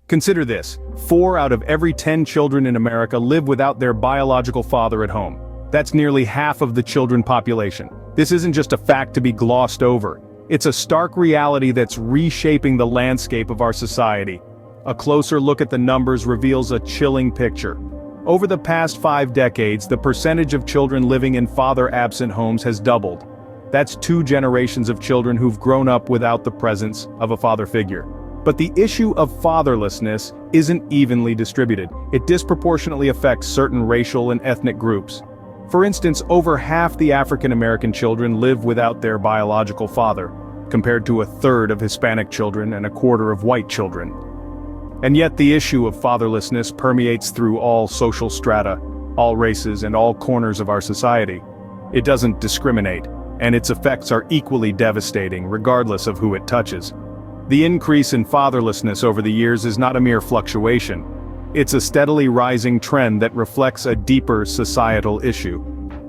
Consider this: 4 out of every 10 children in America live without their biological father at home. That's nearly half of the children population. This isn't just a fact to be glossed over. It's a stark reality that's reshaping the landscape of our society. A closer look at the numbers reveals a chilling picture. Over the past 5 decades, the percentage of children living in father-absent homes has doubled. That's 2 generations of children who've grown up without the presence of a father figure. But the issue of fatherlessness isn't evenly distributed. It disproportionately affects certain racial and ethnic groups. For instance, over half the African American children live without their biological father, compared to 1/3 of Hispanic children and 1/4 of white children. And yet the issue of fatherlessness permeates through all social strata, all races, and all corners of our society. It doesn't discriminate, and its effects are equally devastating regardless of who it touches. The increase in fatherlessness over the years is not a mere fluctuation. It's a steadily rising trend that reflects a deeper societal issue.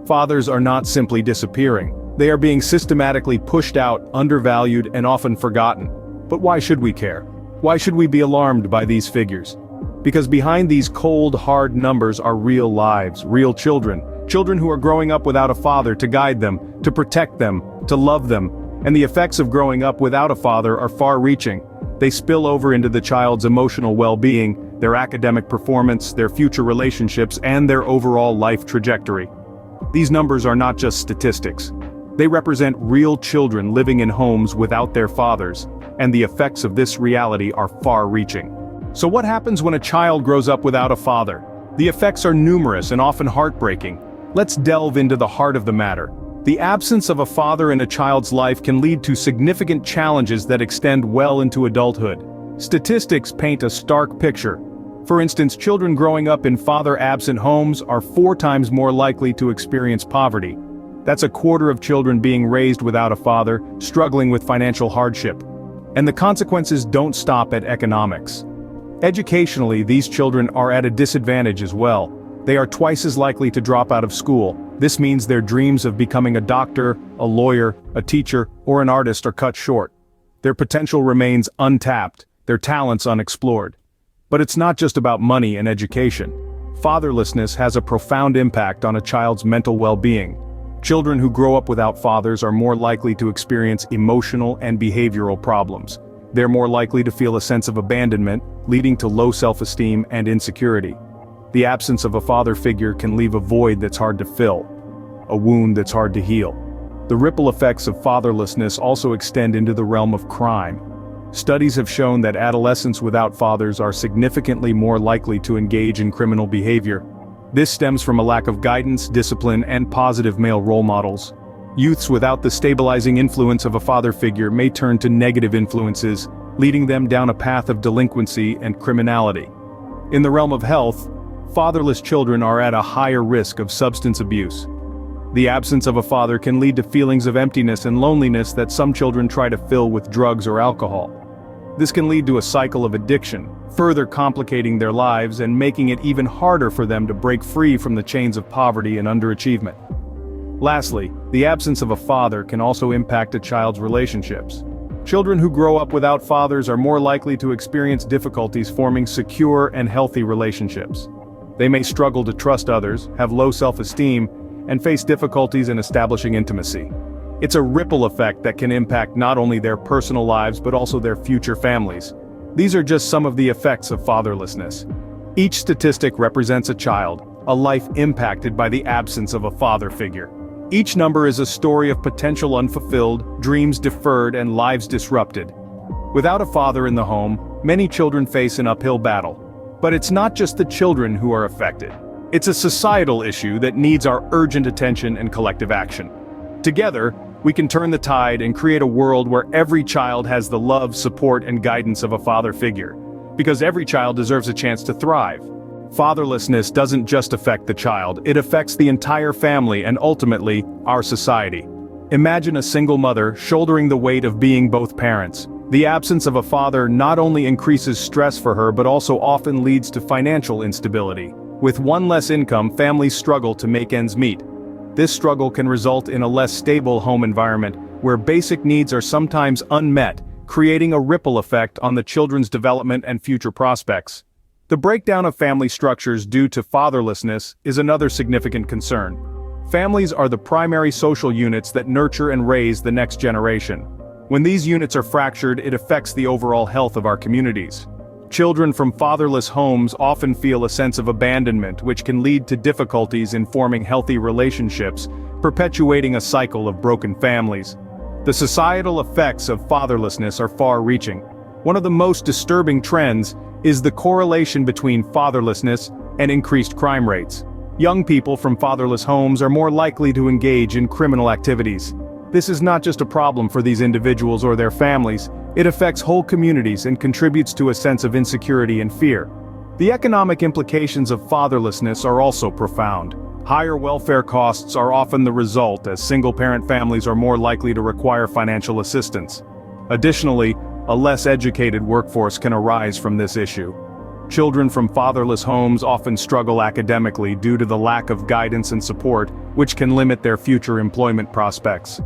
Fathers are not simply disappearing. They are being systematically pushed out, undervalued, and often forgotten. But why should we care? Why should we be alarmed by these figures? Because behind these cold, hard numbers are real lives, real children. Children who are growing up without a father to guide them, to protect them, to love them. And the effects of growing up without a father are far-reaching. They spill over into the child's emotional well-being, their academic performance, their future relationships, and their overall life trajectory. These numbers are not just statistics. They represent real children living in homes without their fathers, and the effects of this reality are far-reaching. So what happens when a child grows up without a father? The effects are numerous and often heartbreaking. Let's delve into the heart of the matter. The absence of a father in a child's life can lead to significant challenges that extend well into adulthood. Statistics paint a stark picture. For instance, children growing up in father-absent homes are 4 times more likely to experience poverty. That's 1/4 of children being raised without a father, struggling with financial hardship. And the consequences don't stop at economics. Educationally, these children are at a disadvantage as well. They are twice as likely to drop out of school. This means their dreams of becoming a doctor, a lawyer, a teacher, or an artist are cut short. Their potential remains untapped, their talents unexplored. But it's not just about money and education. Fatherlessness has a profound impact on a child's mental well-being. Children who grow up without fathers are more likely to experience emotional and behavioral problems. They're more likely to feel a sense of abandonment, leading to low self-esteem and insecurity. The absence of a father figure can leave a void that's hard to fill, a wound that's hard to heal. The ripple effects of fatherlessness also extend into the realm of crime. Studies have shown that adolescents without fathers are significantly more likely to engage in criminal behavior. This stems from a lack of guidance, discipline, and positive male role models. Youths without the stabilizing influence of a father figure may turn to negative influences, leading them down a path of delinquency and criminality. In the realm of health, fatherless children are at a higher risk of substance abuse. The absence of a father can lead to feelings of emptiness and loneliness that some children try to fill with drugs or alcohol. This can lead to a cycle of addiction, further complicating their lives and making it even harder for them to break free from the chains of poverty and underachievement. Lastly, the absence of a father can also impact a child's relationships. Children who grow up without fathers are more likely to experience difficulties forming secure and healthy relationships. They may struggle to trust others, have low self-esteem, and face difficulties in establishing intimacy. It's a ripple effect that can impact not only their personal lives but also their future families. These are just some of the effects of fatherlessness. Each statistic represents a child, a life impacted by the absence of a father figure. Each number is a story of potential unfulfilled, dreams deferred, and lives disrupted. Without a father in the home, many children face an uphill battle. But it's not just the children who are affected. It's a societal issue that needs our urgent attention and collective action. Together, we can turn the tide and create a world where every child has the love, support, and guidance of a father figure. Because every child deserves a chance to thrive. Fatherlessness doesn't just affect the child, it affects the entire family and ultimately, our society. Imagine a single mother shouldering the weight of being both parents. The absence of a father not only increases stress for her but also often leads to financial instability. With one less income, families struggle to make ends meet. This struggle can result in a less stable home environment, where basic needs are sometimes unmet, creating a ripple effect on the children's development and future prospects. The breakdown of family structures due to fatherlessness is another significant concern. Families are the primary social units that nurture and raise the next generation. When these units are fractured, it affects the overall health of our communities. Children from fatherless homes often feel a sense of abandonment, which can lead to difficulties in forming healthy relationships, perpetuating a cycle of broken families. The societal effects of fatherlessness are far-reaching. One of the most disturbing trends is the correlation between fatherlessness and increased crime rates. Young people from fatherless homes are more likely to engage in criminal activities. This is not just a problem for these individuals or their families, it affects whole communities and contributes to a sense of insecurity and fear. The economic implications of fatherlessness are also profound. Higher welfare costs are often the result, as single-parent families are more likely to require financial assistance. Additionally, a less educated workforce can arise from this issue. Children from fatherless homes often struggle academically due to the lack of guidance and support, which can limit their future employment prospects.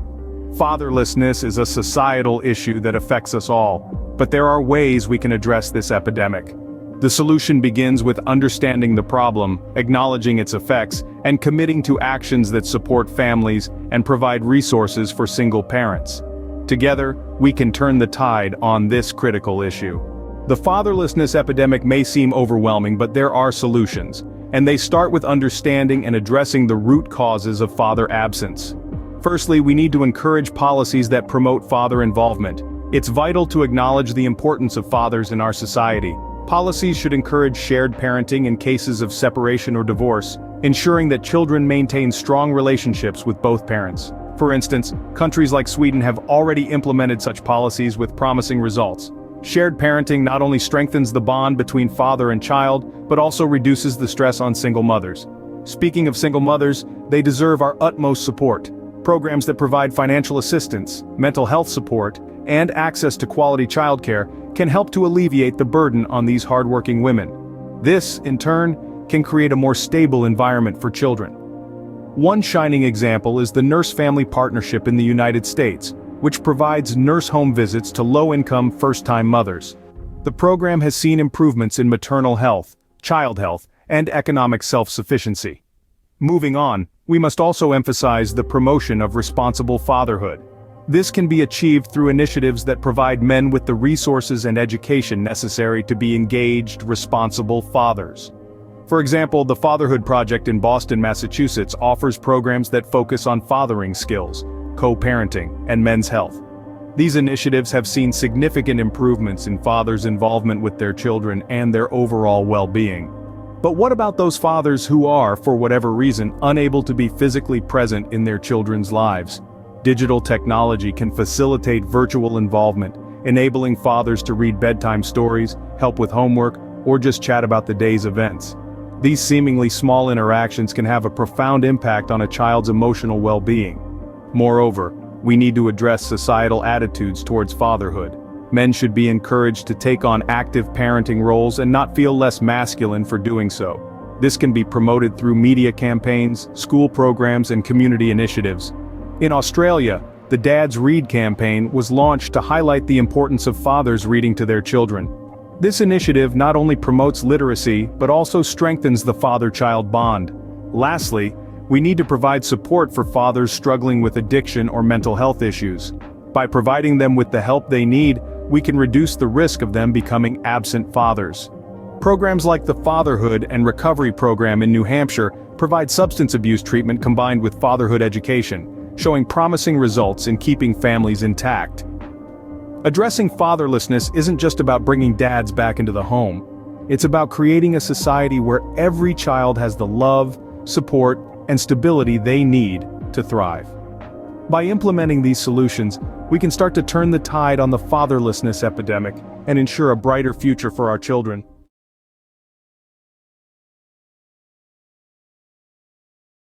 Fatherlessness is a societal issue that affects us all, but there are ways we can address this epidemic. The solution begins with understanding the problem, acknowledging its effects, and committing to actions that support families and provide resources for single parents. Together, we can turn the tide on this critical issue. The fatherlessness epidemic may seem overwhelming, but there are solutions, and they start with understanding and addressing the root causes of father absence. Firstly, we need to encourage policies that promote father involvement. It's vital to acknowledge the importance of fathers in our society. Policies should encourage shared parenting in cases of separation or divorce, ensuring that children maintain strong relationships with both parents. For instance, countries like Sweden have already implemented such policies with promising results. Shared parenting not only strengthens the bond between father and child, but also reduces the stress on single mothers. Speaking of single mothers, they deserve our utmost support. Programs that provide financial assistance, mental health support, and access to quality childcare can help to alleviate the burden on these hardworking women. This, in turn, can create a more stable environment for children. One shining example is the Nurse Family Partnership in the United States, which provides nurse home visits to low-income first-time mothers. The program has seen improvements in maternal health, child health, and economic self-sufficiency. Moving on, we must also emphasize the promotion of responsible fatherhood. This can be achieved through initiatives that provide men with the resources and education necessary to be engaged, responsible fathers. For example, the Fatherhood Project in Boston, Massachusetts offers programs that focus on fathering skills, co-parenting, and men's health. These initiatives have seen significant improvements in fathers' involvement with their children and their overall well-being. But what about those fathers who are, for whatever reason, unable to be physically present in their children's lives? Digital technology can facilitate virtual involvement, enabling fathers to read bedtime stories, help with homework, or just chat about the day's events. These seemingly small interactions can have a profound impact on a child's emotional well-being. Moreover, we need to address societal attitudes towards fatherhood. Men should be encouraged to take on active parenting roles and not feel less masculine for doing so. This can be promoted through media campaigns, school programs, and community initiatives. In Australia, the Dads Read campaign was launched to highlight the importance of fathers reading to their children. This initiative not only promotes literacy, but also strengthens the father-child bond. Lastly, we need to provide support for fathers struggling with addiction or mental health issues. By providing them with the help they need, we can reduce the risk of them becoming absent fathers. Programs like the Fatherhood and Recovery Program in New Hampshire provide substance abuse treatment combined with fatherhood education, showing promising results in keeping families intact. Addressing fatherlessness isn't just about bringing dads back into the home. It's about creating a society where every child has the love, support, and stability they need to thrive. By implementing these solutions, we can start to turn the tide on the fatherlessness epidemic and ensure a brighter future for our children.